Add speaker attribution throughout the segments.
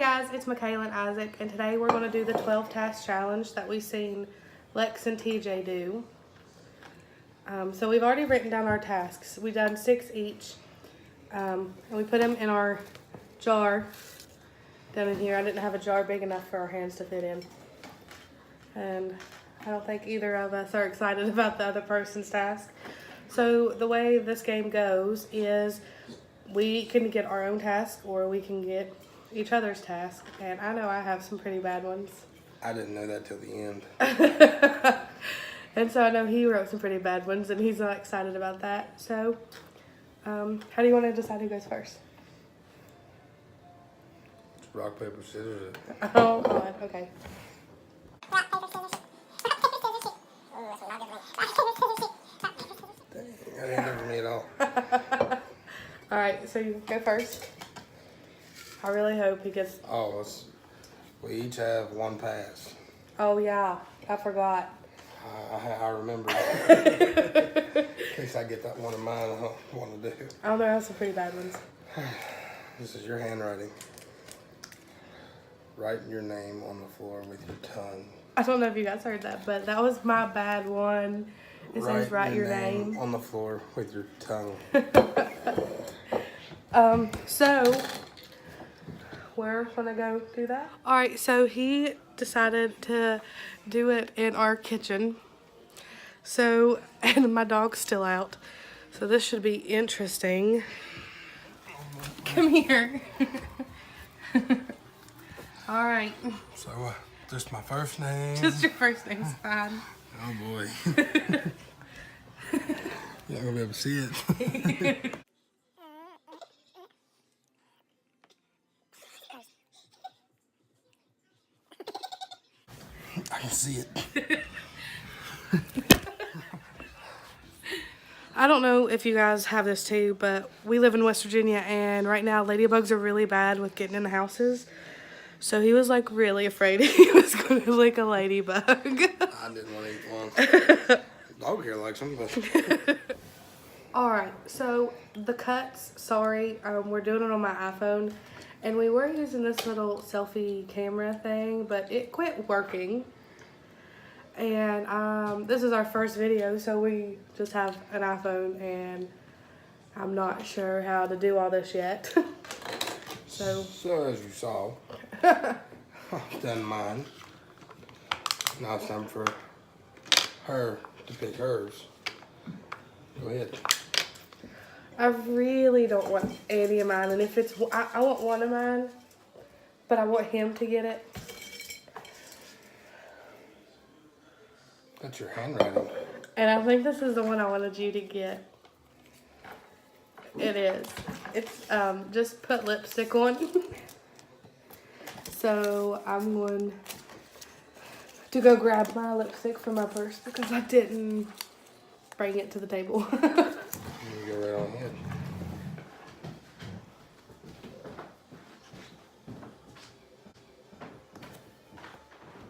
Speaker 1: guys, it's Michaela and Isaac, and today we're going to do the 12 task challenge that we've seen Lex and TJ do. So we've already written down our tasks. We've done 6 each, and we put them in our jar down in here. I didn't have a jar big enough for our hands to fit in, and I don't think either of us are excited about the other person's task. So the way this game goes is we can get our own task or we can get each other's task, and I know I have some pretty bad ones.
Speaker 2: I didn't know that till the end.
Speaker 1: And so I know he wrote some pretty bad ones, and he's not excited about that. So, how do you want to decide who goes first?
Speaker 2: Rock, paper, scissors.
Speaker 1: Oh, God. Okay.
Speaker 3: Rock, paper, scissors. Rock, paper, scissors, shoot. Ooh, that's not good for me. Rock, paper, scissors, shoot. Rock, paper, scissors, shoot.
Speaker 2: Dang, that ain't good for me at all.
Speaker 1: All right, so you go first. I really hope he gets...
Speaker 2: Oh, we each have one pass.
Speaker 1: Oh, yeah. I forgot.
Speaker 2: I remember. In case I get that one of mine, I don't want to do.
Speaker 1: Oh, there are some pretty bad ones.
Speaker 2: This is your handwriting. Write your name on the floor with your tongue.
Speaker 1: I don't know if you guys heard that, but that was my bad one. It says write your name
Speaker 2: on the floor with your tongue.
Speaker 1: So we're gonna go do that. All right, so he decided to do it in our kitchen. So, and my dog's still out. So this should be interesting. Come here. All right.
Speaker 2: So, just my first name.
Speaker 1: Just your first name's fine.
Speaker 2: Oh boy. You're not gonna be able to see it. I can see it.
Speaker 1: I don't know if you guys have this too, but we live in West Virginia, and right now ladybugs are really bad with getting in the houses. So he was like really afraid he was going to lick a ladybug.
Speaker 2: I didn't want to eat one. Dog here likes them, but...
Speaker 1: Alright, so the cuts, sorry, we're doing it on my iPhone. And we were using this little selfie camera thing, but it quit working. And this is our first video, so we just have an iPhone, and I'm not sure how to do all this yet. So
Speaker 2: as you saw, I've done mine. Now it's time for her to pick hers. Go ahead.
Speaker 1: I really don't want any of mine, and if it's, I want one of mine, but I want him to get it.
Speaker 2: That's your handwriting.
Speaker 1: And I think this is the one I wanted you to get. It is. It's just put lipstick on. So I'm going to go grab my lipstick from my purse because I didn't bring it to the table.
Speaker 2: You go right on ahead.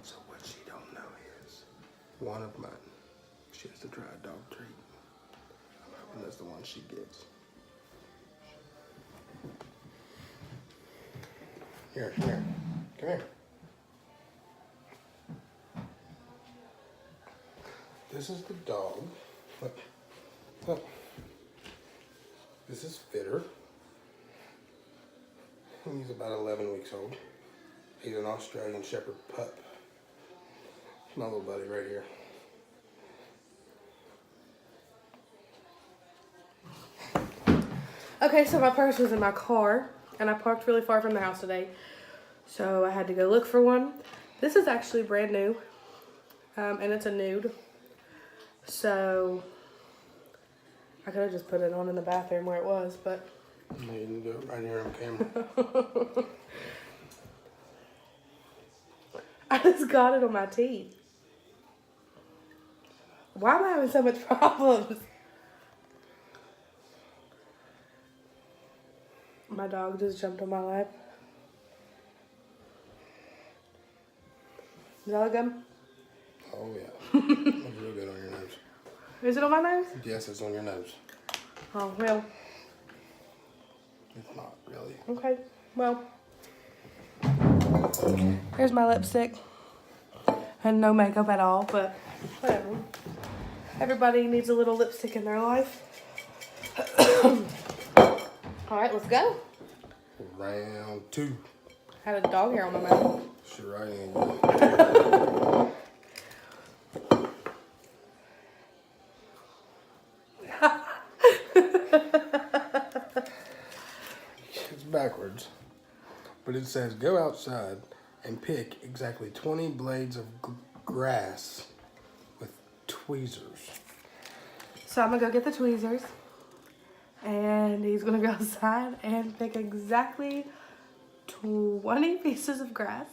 Speaker 2: So what she don't know is one of mine. She has to try a dog treat. I'm hoping that's the one she gets. Here, come here. Come here. This is the dog. Look. Look. This is Fitter. He's about 11 weeks old. He's an Australian Shepherd pup. My little buddy right here.
Speaker 1: Okay, so my purse was in my car, and I parked really far from the house today, so I had to go look for one. This is actually brand new, and it's a nude, so I could have just put it on in the bathroom where it was, but...
Speaker 2: No, you didn't do it right here on camera.
Speaker 1: I just got it on my teeth. Why am I having so much problems? My dog just jumped on my lap. Is that good?
Speaker 2: Oh yeah. Looks real good on your nose.
Speaker 1: Is it on my nose?
Speaker 2: Yes, it's on your nose.
Speaker 1: Oh, well.
Speaker 2: It's not really.
Speaker 1: Okay. Well. Here's my lipstick. And no makeup at all, but whatever. Everybody needs a little lipstick in their life. Alright, let's go.
Speaker 2: Round 2.
Speaker 1: Had a dog hair on my mouth.
Speaker 2: Sure I am. It's backwards. But it says go outside and pick exactly 20 blades of grass with tweezers.
Speaker 1: So I'm gonna go get the tweezers. And he's gonna go outside and pick exactly 20 pieces of grass.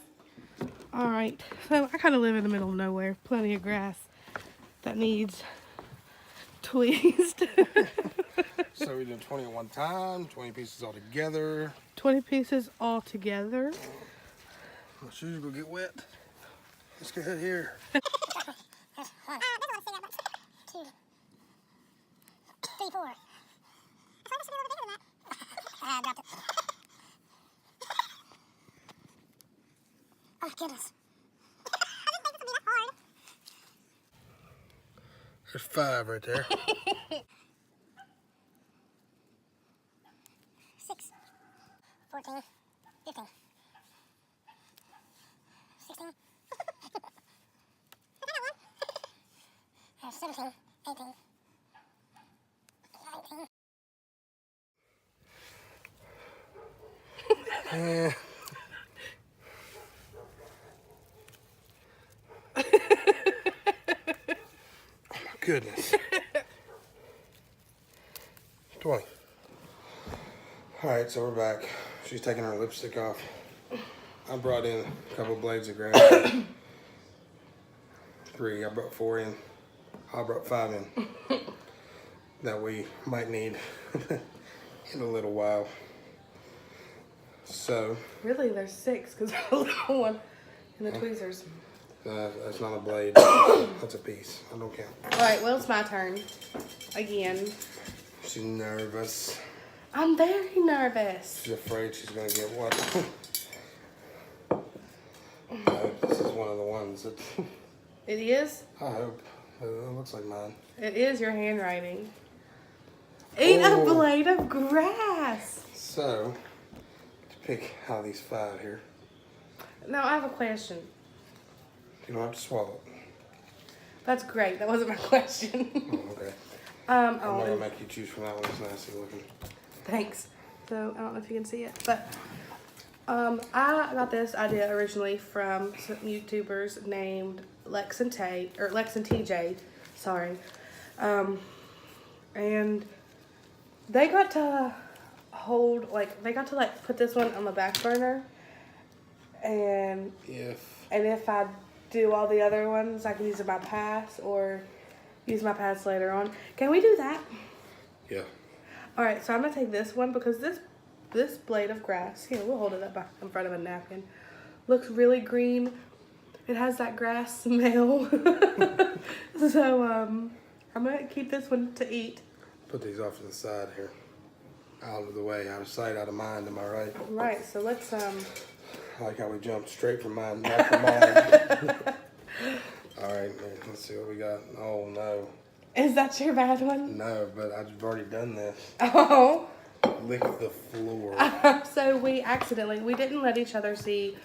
Speaker 1: Alright, so I kind of live in the middle of nowhere. Plenty of grass that needs tweezed.
Speaker 2: So we did 20 at one time, 20 pieces all together.
Speaker 1: 20 pieces all together.
Speaker 2: My shoes are gonna get wet. Let's go ahead here.
Speaker 3: This one's 2, 3, 4. I thought this should be a little bigger than that. I dropped it. Oh, goodness. I didn't think this would be that hard.
Speaker 2: There's 5 right there.
Speaker 3: 6, 14, 15, 16. I got one. 17, 18, 19.
Speaker 2: And oh my goodness. 20. Alright, so we're back. She's taking her lipstick off. I brought in a couple blades of grass. 3. I brought 4 in. I brought 5 in. That we might need in a little while. So.
Speaker 1: Really, there's 6 because there's a little one in the tweezers.
Speaker 2: That's not a blade. That's a piece. I don't count.
Speaker 1: Alright, well, it's my turn. Again.
Speaker 2: She's nervous.
Speaker 1: I'm very nervous.
Speaker 2: She's afraid she's gonna get what? This is one of the ones that
Speaker 1: It is?
Speaker 2: I hope. It looks like mine.
Speaker 1: It is your handwriting. Eat a blade of grass.
Speaker 2: So, to pick out of these 5 here,
Speaker 1: Now, I have a question.
Speaker 2: you don't have to swallow it.
Speaker 1: That's great. That wasn't my question.
Speaker 2: Oh, okay.
Speaker 1: Oh,
Speaker 2: I'm not gonna make you choose from that one. It's nasty looking.
Speaker 1: thanks. So, I don't know if you can see it, but I got this idea originally from some YouTubers named Lex and TJ, sorry. And they got to put this one on the back burner. And if I do all the other ones, I can use my pass or use my pass later on. Can we do that?
Speaker 2: Yeah.
Speaker 1: Alright, so I'm going to take this one because this blade of grass, here, we'll hold it up in front of a napkin, looks really green. It has that grass smell. So, I'm going to keep this one to eat.
Speaker 2: Put these off to the side here. Out of the way. Out of sight, out of mind. Am I right?
Speaker 1: Right, so let's,
Speaker 2: I like how we jumped straight from mine, back from mine. Alright, let's see what we got. Oh, no.
Speaker 1: Is that your bad one?
Speaker 2: No, but I've already done this.
Speaker 1: Oh.
Speaker 2: Lick the floor.
Speaker 1: So we didn't let each other see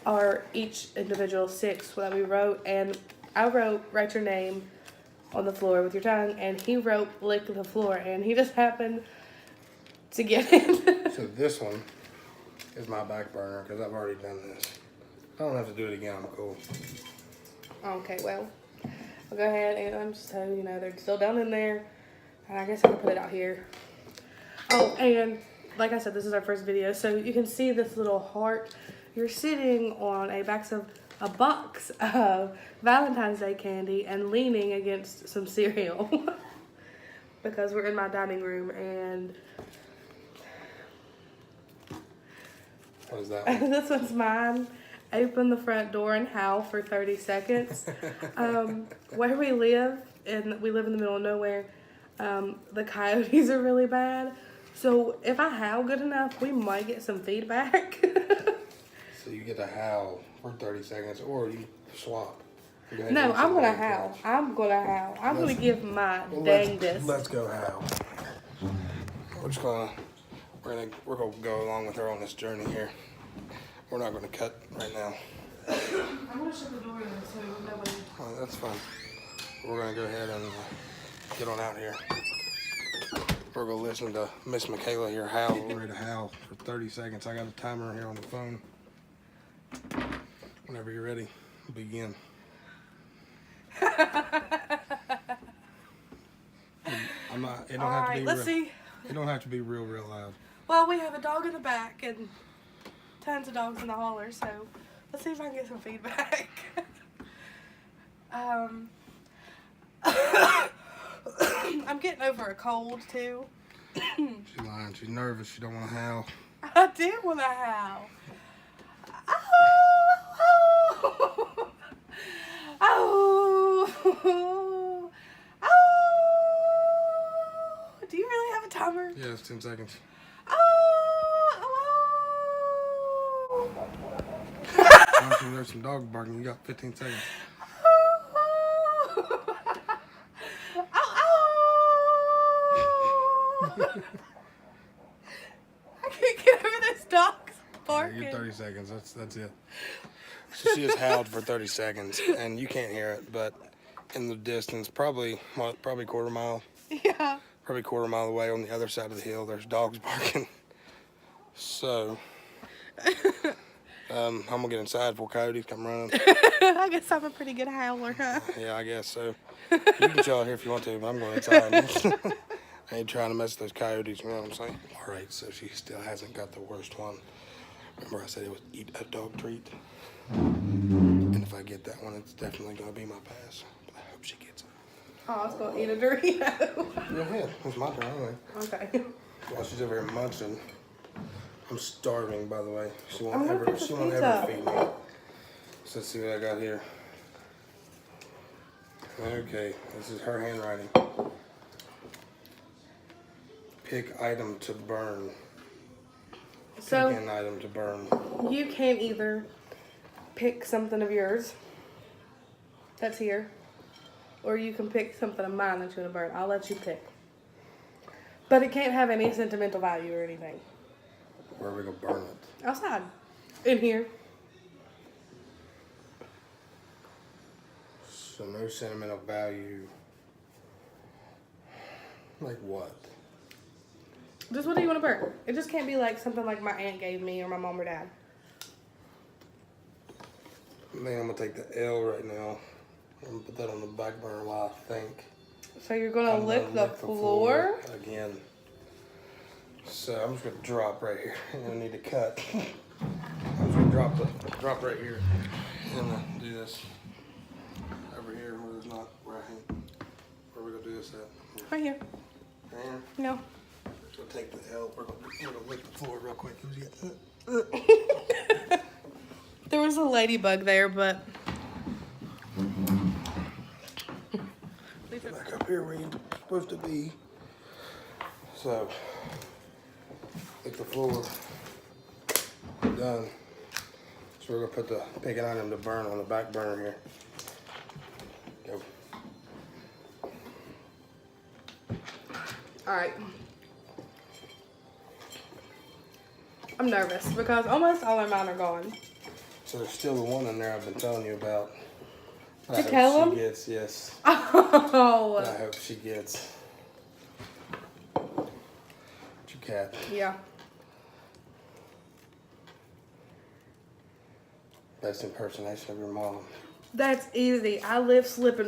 Speaker 1: our each individual 6 that we wrote, and I wrote write your name on the floor with your tongue, and he wrote lick the floor, and he just happened to get it.
Speaker 2: So this one is my back burner because I've already done this. I don't have to do it again. I'm cool.
Speaker 1: Okay, well, I'll go ahead and just so you know, they're still down in there, and I guess I can put it out here. Oh, and like I said, this is our first video, so you can see this little heart. You're sitting on a box of Valentine's Day candy and leaning against some cereal because we're in my dining room. And
Speaker 2: what is that one?
Speaker 1: this one's mine. Open the front door and howl for 30 seconds. Where we live in the middle of nowhere, the coyotes are really bad. So if I howl good enough, we might get some feedback.
Speaker 2: So you get to howl for 30 seconds, or you swap. Go ahead
Speaker 1: No,
Speaker 2: and
Speaker 1: I'm gonna
Speaker 2: leg
Speaker 1: howl.
Speaker 2: catch.
Speaker 1: I'm gonna howl. I'm gonna give my
Speaker 2: Well,
Speaker 1: dangest.
Speaker 2: let's go howl. We're gonna go along with her on this journey here. We're not gonna cut right now.
Speaker 1: I'm gonna shut the door so nobody.
Speaker 2: Oh, that's fine. We're gonna go ahead and get on out here. We're gonna listen to Miss Michaela here howl. We're ready to howl for 30 seconds. I got a timer here on the phone. Whenever you're ready, begin. I'm not. It don't
Speaker 1: All
Speaker 2: have to
Speaker 1: right,
Speaker 2: be.
Speaker 1: let's see.
Speaker 2: It don't have to be real loud.
Speaker 1: Well, we have a dog in the back and tons of dogs in the hauler, so let's see if I can get some feedback. I'm getting over a cold too.
Speaker 2: She's lying. She's nervous. She don't want to howl.
Speaker 1: I did want to howl. Oh, oh, oh, oh. Do you really have a timer?
Speaker 2: Yeah, it's 10 seconds.
Speaker 1: Oh,
Speaker 2: Once there's some dog barking, you got 15 seconds.
Speaker 1: I can't get over this dog's
Speaker 2: Yeah,
Speaker 1: barking.
Speaker 2: you get 30 seconds. That's it. So she has howled for 30 seconds, and you can't hear it, but in the distance, probably quarter mile away on the other side of the hill, there's dogs barking. So, I'm gonna get inside before coyotes come running.
Speaker 1: I guess I'm a pretty good howler, huh?
Speaker 2: Yeah, I guess so. You can chill out here if you want to, but I'm going inside. I ain't trying to mess with those coyotes, you know what I'm saying? All right, so she still hasn't got the worst one. Remember I said it was eat a dog treat? And if I get that one, it's definitely gonna be my pass. But I hope she gets it.
Speaker 1: Oh, I was going to eat a Dorito.
Speaker 2: Go ahead, it's my turn anyway.
Speaker 1: Okay.
Speaker 2: While she's over here munching, I'm starving, by the way. She
Speaker 1: I'm
Speaker 2: won't
Speaker 1: gonna
Speaker 2: ever,
Speaker 1: put the
Speaker 2: she won't
Speaker 1: pizza.
Speaker 2: ever feed me. So let's see what I got here. Okay, this is her handwriting. Pick item to burn.
Speaker 1: So
Speaker 2: Pick an item to burn.
Speaker 1: you can either pick something of yours that's here, or you can pick something of mine that you're gonna burn. I'll let you pick. But it can't have any sentimental value or anything.
Speaker 2: Where are we gonna burn it?
Speaker 1: Outside. In here.
Speaker 2: So no sentimental value. Like what?
Speaker 1: Just what do you want to burn? It just can't be like something like my aunt gave me or my mom or dad.
Speaker 2: I think I'm gonna take the L right now. I'm gonna put that on the back burner while I think.
Speaker 1: So you're gonna
Speaker 2: I'm
Speaker 1: lick
Speaker 2: gonna
Speaker 1: the floor?
Speaker 2: again. So I'm just gonna drop right here. I don't need to cut. I'm just gonna drop right here. I'm gonna do this over here where there's not right. Where we gonna do this at?
Speaker 1: Right here.
Speaker 2: Right here.
Speaker 1: No.
Speaker 2: So take the L. We're gonna lick the floor real quick.
Speaker 1: There was a ladybug there, but
Speaker 2: Back up here where you're supposed to be. So, lick the floor. Done. So we're gonna put the pick an item to burn on the back burner here. Go.
Speaker 1: alright. I'm nervous because almost all of mine are gone.
Speaker 2: So there's still the one in there I've been telling you about. I
Speaker 1: To
Speaker 2: hope
Speaker 1: tell
Speaker 2: she
Speaker 1: him?
Speaker 2: gets, yes.
Speaker 1: Oh.
Speaker 2: I hope she gets. Your cat.
Speaker 1: Yeah.
Speaker 2: Best impersonation of your mom.
Speaker 1: That's easy. I live, sleep,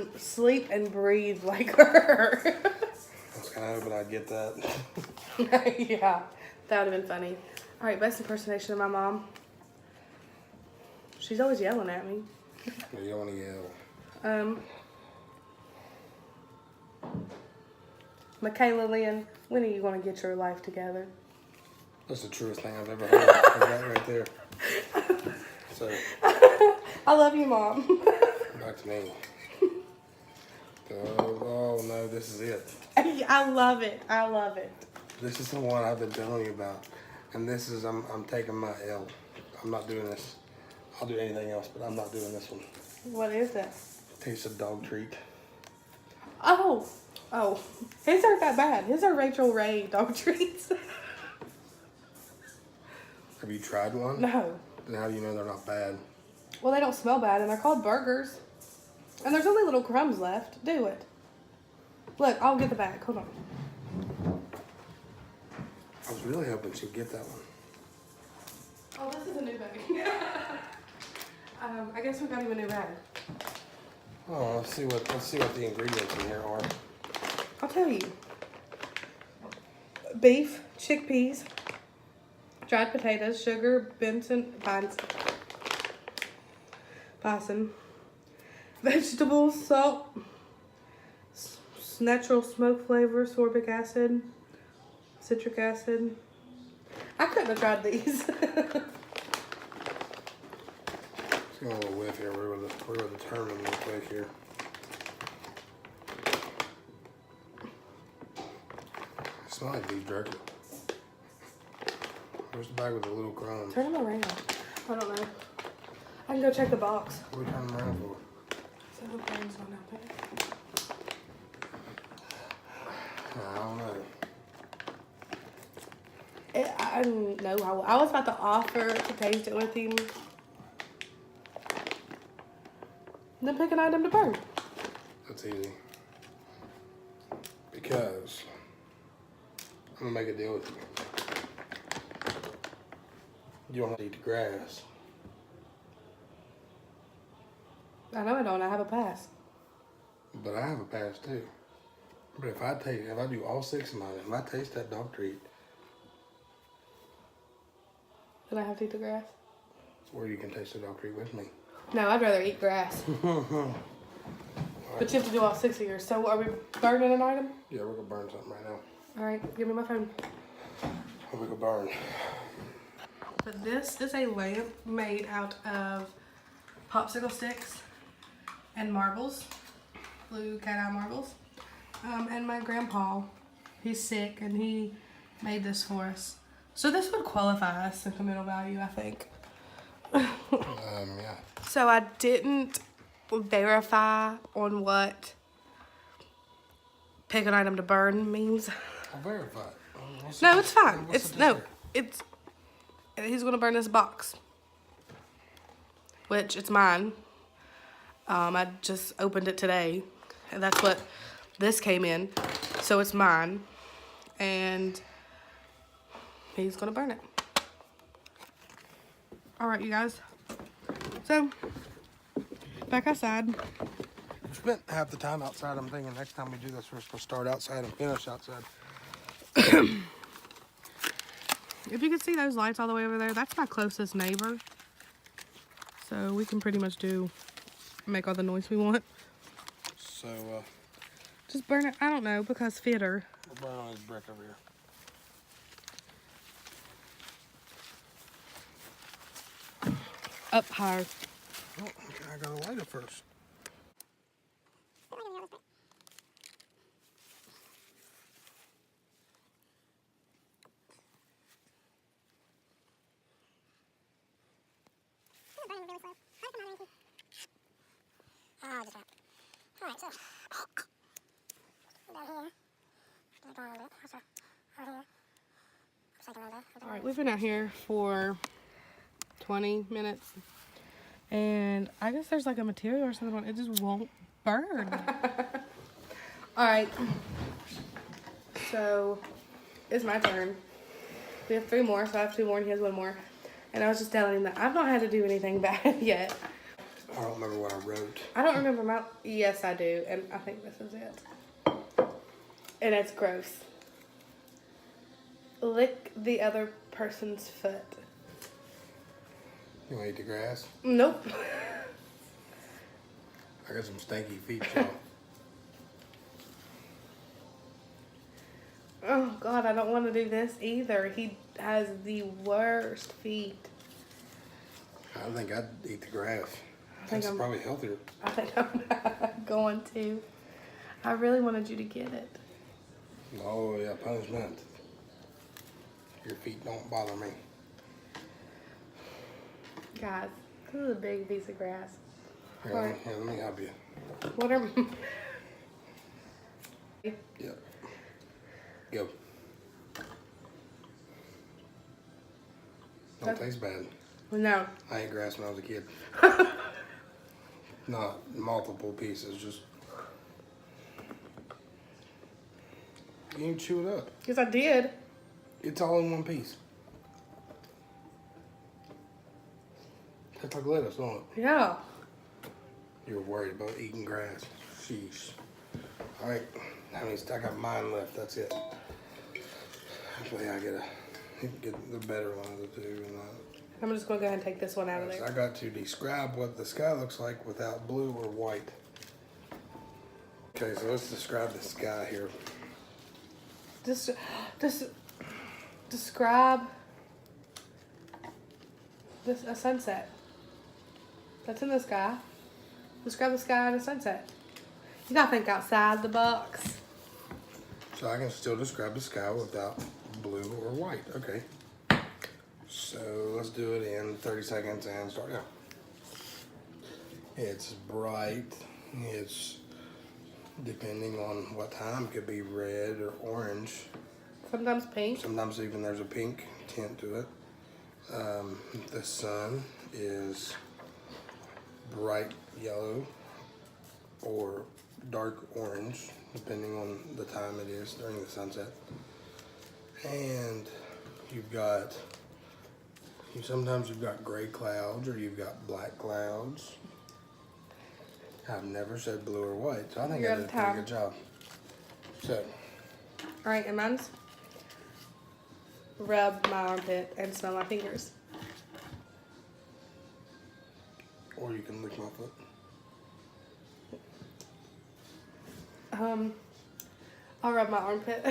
Speaker 1: and breathe like her.
Speaker 2: I was kind of hoping I'd get that.
Speaker 1: Yeah, that would have been funny. All right, best impersonation of my mom. She's always yelling at me.
Speaker 2: You don't want to yell.
Speaker 1: Michaela Lynn, when are you going to get your life together?
Speaker 2: That's the truest thing I've ever heard. That right there. So,
Speaker 1: I love you, Mom.
Speaker 2: back to me. Oh no, this is it.
Speaker 1: I love it. I love it.
Speaker 2: This is the one I've been telling you about. And this is, I'm taking my L. I'm not doing this. I'll do anything else, but I'm not doing this one.
Speaker 1: What is it?
Speaker 2: Taste of dog treat.
Speaker 1: Oh. Oh. His aren't that bad. His are Rachel Ray dog treats.
Speaker 2: Have you tried one?
Speaker 1: No.
Speaker 2: Then how do you know they're not bad?
Speaker 1: Well, they don't smell bad, and they're called burgers. And there's only little crumbs left. Do it. Look, I'll get the bag. Hold on.
Speaker 2: I was really hoping she'd get that one.
Speaker 1: Oh, this is a new bag. I guess we got him a new bag.
Speaker 2: Oh, let's see what the ingredients in here are.
Speaker 1: I'll tell you. Beef, chickpeas, dried potatoes, sugar, bison, vegetables, salt, natural smoke flavor, sorbic acid, citric acid. I couldn't have tried these.
Speaker 2: Let's go a little whiff here. We're gonna determine real quick here. It smells like beef jerky. Where's the bag with the little crumbs?
Speaker 1: Turn them around. I don't know. I can go check the box.
Speaker 2: What are we turning them around for?
Speaker 1: So no crumbs on out there.
Speaker 2: I don't know.
Speaker 1: I don't know. I was about to offer to taste it with him. Then pick an item to burn.
Speaker 2: That's easy. Because I'm gonna make a deal with you. You don't have to eat the grass.
Speaker 1: I know I don't. I have a pass.
Speaker 2: But I have a pass too. But if I do all 6 of mine, if I taste that dog treat,
Speaker 1: Then I have to eat the grass.
Speaker 2: or you can taste the dog treat with me.
Speaker 1: No, I'd rather eat grass. But you have to do all 6 of yours. So are we burning an item?
Speaker 2: Yeah, we're gonna burn something right now.
Speaker 1: All right, give me my phone.
Speaker 2: What we gonna burn?
Speaker 1: But this is a lamp made out of popsicle sticks and marbles, blue cat eye marbles. And my grandpa, he's sick and he made this for us. So this would qualify as sentimental value, I think.
Speaker 2: Yeah.
Speaker 1: So I didn't verify on what pick an item to burn means.
Speaker 2: I'll verify it.
Speaker 1: No, it's fine.
Speaker 2: What's the
Speaker 1: No,
Speaker 2: difference?
Speaker 1: he's gonna burn this box, which it's mine. I just opened it today, and that's what this came in. So it's mine, and he's gonna burn it. All right, you guys. So back outside.
Speaker 2: We spent half the time outside. I'm thinking next time we do this, we're supposed to start outside and finish outside.
Speaker 1: If you can see those lights all the way over there, that's my closest neighbor. So we can pretty much make all the noise we want.
Speaker 2: So,
Speaker 1: Just burn it, I don't know, because fitter.
Speaker 2: we'll burn on this brick over here.
Speaker 1: Up higher.
Speaker 2: Oh, okay, I gotta light it first.
Speaker 3: Oh, just right. Alright, so down here. Keep going a little bit. Also, over here. Second round there.
Speaker 1: All right, we've been out here for 20 minutes. And I guess there's like a material or something on it. It just won't burn. All right. So it's my turn. We have 3 more, so I have 2 more and he has 1 more. And I was just telling him that I've not had to do anything bad yet.
Speaker 2: I don't remember what I wrote.
Speaker 1: I don't remember yes, I do. And I think this is it. And it's gross. Lick the other person's foot.
Speaker 2: You wanna eat the grass?
Speaker 1: Nope.
Speaker 2: I got some stanky feet, y'all.
Speaker 1: Oh God, I don't want to do this either. He has the worst feet.
Speaker 2: I think I'd eat the grass.
Speaker 1: I think
Speaker 2: That's
Speaker 1: I'm-
Speaker 2: probably healthier.
Speaker 1: I think I'm going to. I really wanted you to get it.
Speaker 2: Oh yeah, punishment. Your feet don't bother me.
Speaker 1: Guys, This is a big piece of grass.
Speaker 2: Here,
Speaker 1: Alright.
Speaker 2: let me help you.
Speaker 1: Whatever.
Speaker 2: Yep. Go. Don't taste bad.
Speaker 1: No.
Speaker 2: I ate grass when I was a kid. Not multiple pieces, just. You can chew it up.
Speaker 1: Because I did.
Speaker 2: It's all in one piece. Tastes like lettuce, don't it?
Speaker 1: Yeah.
Speaker 2: You're worried about eating grass. Sheesh. Alright, I got mine left, that's it. Hopefully I get the better one of the two.
Speaker 1: I'm just going to go ahead and take this one out of
Speaker 2: I
Speaker 1: there.
Speaker 2: got to describe what the sky looks like without blue or white. Okay, so let's describe the sky here.
Speaker 1: Just describe a sunset. That's in the sky. Describe the sky and a sunset. You gotta think outside the box.
Speaker 2: So I can still describe the sky without blue or white. Okay. So let's do it in 30 seconds and start now. It's bright. It's, depending on what time, could be red or orange.
Speaker 1: Sometimes pink.
Speaker 2: Sometimes even there's a pink tint to it. The sun is bright yellow or dark orange, depending on the time it is during the sunset. And sometimes you've got gray clouds or you've got black clouds. I've never said blue or white, so I think I did a pretty good job. So,
Speaker 1: Alright, and mine's rub my armpit and smell my fingers.
Speaker 2: or you can lick my foot.
Speaker 1: I'll rub my armpit.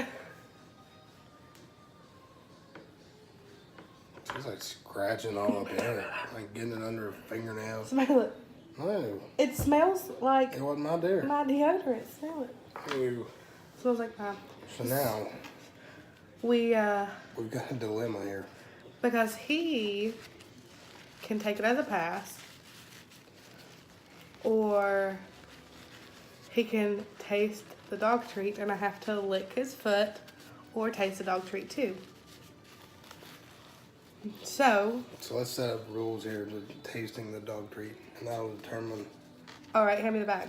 Speaker 2: It's like scratching all up there, like getting it under her fingernails.
Speaker 1: Smell it.
Speaker 2: No,
Speaker 1: It smells like
Speaker 2: it wasn't my deer.
Speaker 1: my deodorant. Smell it.
Speaker 2: Ew.
Speaker 1: Smells like mine.
Speaker 2: So now
Speaker 1: We,
Speaker 2: we've got a dilemma here.
Speaker 1: because he can take it as a pass, or he can taste the dog treat and I have to lick his foot or taste the dog treat too. So,
Speaker 2: So let's set up rules here to tasting the dog treat, and that'll determine.
Speaker 1: all right, hand me the bag.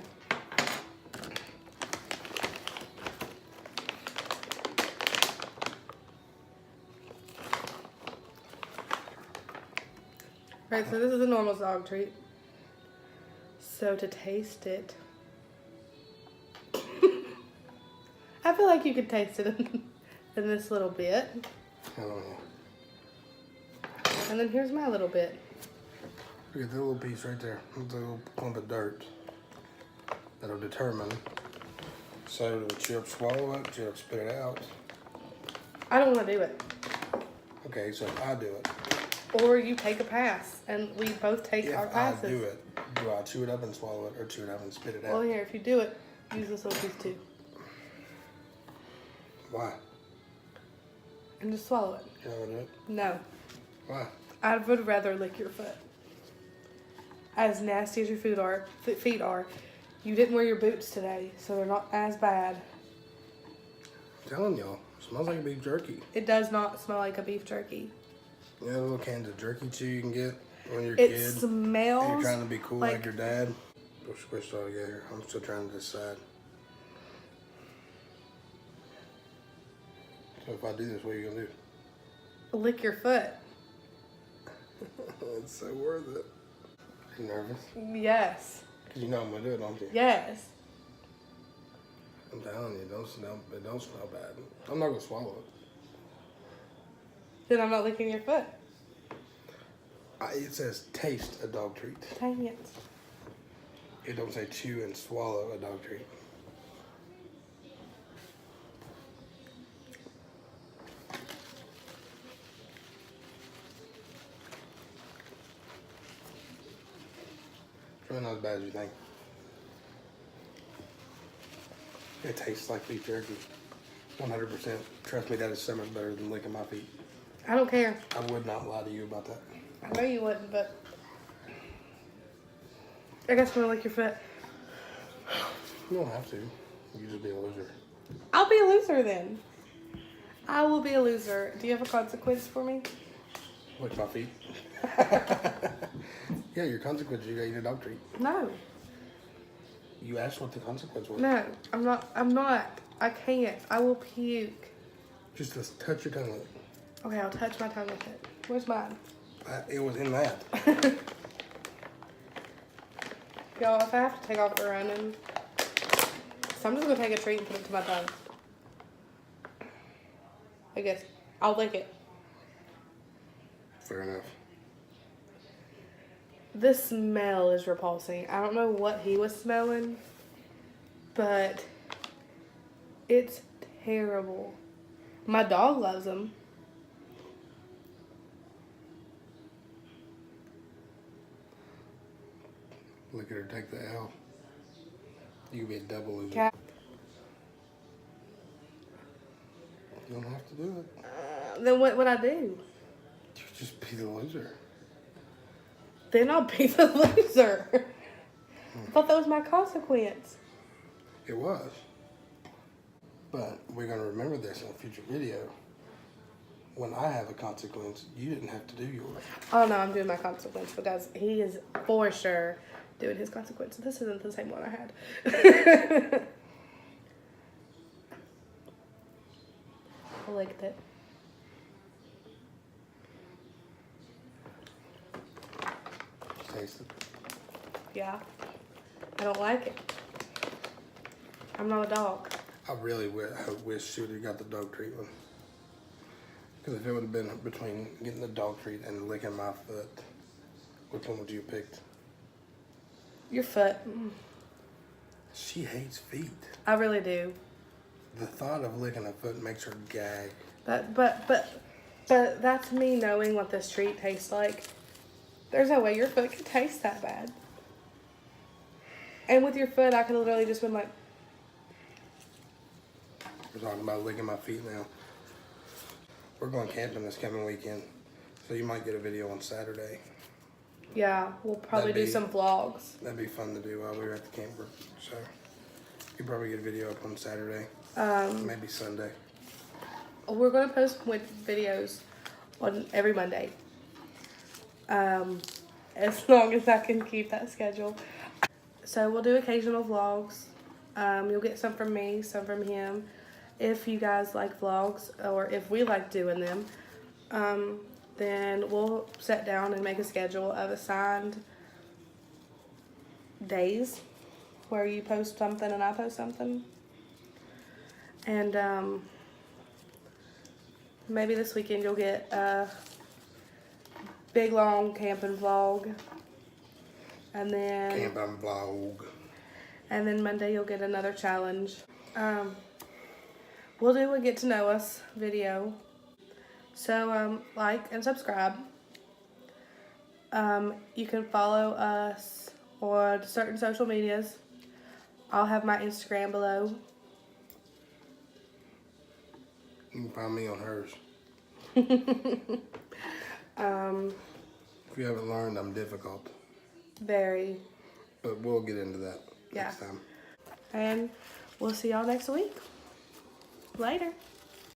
Speaker 1: Right, so this is a normal dog treat. So to taste it, I feel like you could taste it in this little bit.
Speaker 2: I don't know.
Speaker 1: And then here's my little bit.
Speaker 2: Look at the little piece right there. It's a little clump of dirt. That'll determine. So do Chip swallow it? Chip spit it out?
Speaker 1: I don't want to do it.
Speaker 2: Okay, so if I do it.
Speaker 1: Or you take a pass, and we both take
Speaker 2: If
Speaker 1: our
Speaker 2: I
Speaker 1: passes.
Speaker 2: do it, do I chew it up and swallow it, or chew it up and spit it out?
Speaker 1: Well, here, if you do it, use this little piece too.
Speaker 2: Why?
Speaker 1: And just swallow it.
Speaker 2: You want to do it?
Speaker 1: No.
Speaker 2: Why?
Speaker 1: I would rather lick your foot. As nasty as your feet are, you didn't wear your boots today, so they're not as bad.
Speaker 2: I'm telling y'all, it smells like beef jerky.
Speaker 1: It does not smell like a beef jerky.
Speaker 2: You know the little cans of jerky chew you can get when you're a
Speaker 1: It
Speaker 2: kid? And
Speaker 1: smells
Speaker 2: you're trying to be cool like
Speaker 1: like
Speaker 2: your dad? Go squish it all together. I'm still trying to decide. So if I do this, what are you going to do?
Speaker 1: lick your foot.
Speaker 2: It's so worth it. Are you nervous?
Speaker 1: Yes.
Speaker 2: Because you know I'm going to do it, don't you?
Speaker 1: Yes.
Speaker 2: I'm telling you, it don't smell bad. I'm not going to swallow it.
Speaker 1: Then I'm not licking your foot.
Speaker 2: It says taste a dog treat.
Speaker 1: Dang it.
Speaker 2: It don't say chew and swallow a dog treat. It's really not as bad as you think. It tastes like beef jerky. 100%. Trust me, that is so much better than licking my feet.
Speaker 1: I don't care.
Speaker 2: I would not lie to you about that.
Speaker 1: I know you wouldn't, but I guess I'm gonna lick your foot.
Speaker 2: You don't have to. You can just be a loser.
Speaker 1: I'll be a loser then. I will be a loser. Do you have a consequence for me?
Speaker 2: Lick my feet. Yeah, your consequence, you gotta eat a dog treat.
Speaker 1: No.
Speaker 2: You asked what the consequence was.
Speaker 1: No, I'm not. I can't. I will puke.
Speaker 2: Just to touch your tongue with it.
Speaker 1: Okay, I'll touch my tongue with it. Where's mine?
Speaker 2: It was in that.
Speaker 1: Y'all, if I have to take off the running, so I'm just gonna take a treat and put it to my tongue. I guess I'll lick it.
Speaker 2: Fair enough.
Speaker 1: The smell is repulsing. I don't know what he was smelling, but it's terrible. My dog loves them.
Speaker 2: Look at her take the L. You could be a double loser.
Speaker 1: Cat.
Speaker 2: You don't have to do it.
Speaker 1: Then what would I do?
Speaker 2: You just be the loser.
Speaker 1: Then I'll be the loser. I thought that was my consequence.
Speaker 2: It was. But we're going to remember this in a future video. When I have a consequence, you didn't have to do yours.
Speaker 1: Oh no, I'm doing my consequence because he is for sure doing his consequence. This isn't the same one I had. I licked it.
Speaker 2: Taste it.
Speaker 1: Yeah. I don't like it. I'm not a dog.
Speaker 2: I really wish she would have got the dog treat one. Because if it would have been between getting the dog treat and licking my foot, which one would you have picked?
Speaker 1: Your foot.
Speaker 2: She hates feet.
Speaker 1: I really do.
Speaker 2: The thought of licking a foot makes her gag.
Speaker 1: But that's me knowing what this treat tastes like. There's no way your foot could taste that bad. And with your foot, I could literally just been like,
Speaker 2: We're talking about licking my feet now. We're going camping this coming weekend, so you might get a video on Saturday.
Speaker 1: yeah, we'll probably
Speaker 2: That'd
Speaker 1: do
Speaker 2: be-
Speaker 1: some vlogs.
Speaker 2: That'd be fun to do while we were at the camper. So you probably get a video up on Saturday, maybe Sunday.
Speaker 1: We're going to post videos on every Monday. As long as I can keep that schedule. So we'll do occasional vlogs. You'll get some from me, some from him. If you guys like vlogs, or if we like doing them, then we'll sit down and make a schedule of assigned days where you post something and I post something. And maybe this weekend you'll get a big long camping vlog. And then
Speaker 2: Camping vlog.
Speaker 1: And then Monday you'll get another challenge. We'll do a get to know us video. So like and subscribe. You can follow us on certain social medias. I'll have my Instagram below.
Speaker 2: You can find me on hers. If you haven't learned, I'm difficult.
Speaker 1: Very.
Speaker 2: But we'll get into that next time.
Speaker 1: And we'll see y'all next week. Later.